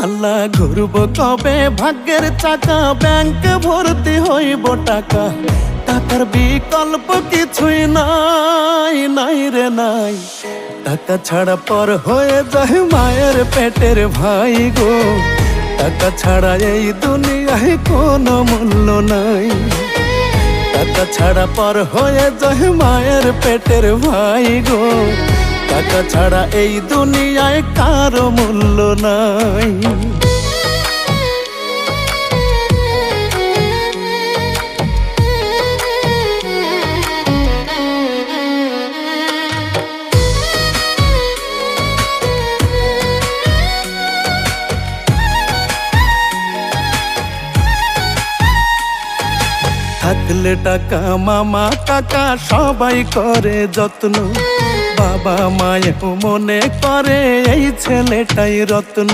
আল্লাহ ঘুরব কবে ভাগ্যের চাকা, ব্যাংক ভর্তি হইব টাকা, টাকার বিকল্প কিছুই নাই, নাই রে নাই। টাকা ছাড়া পর হয়ে যায় মায়ের পেটের ভাই গো, টাকা ছাড়া এই দুনিয়ায় কোনো মূল্য নাই। টাকা ছাড়া পর হয়ে যায় মায়ের পেটের ভাই গো, টাকা ছাড়া এই দুনিয়ায় কারো মূল্য নাই। থাকলে টাকা মামা কাকা সবাই করে যত্ন, বাবা মায়েও মনে করে এই ছেলেটাই রত্ন।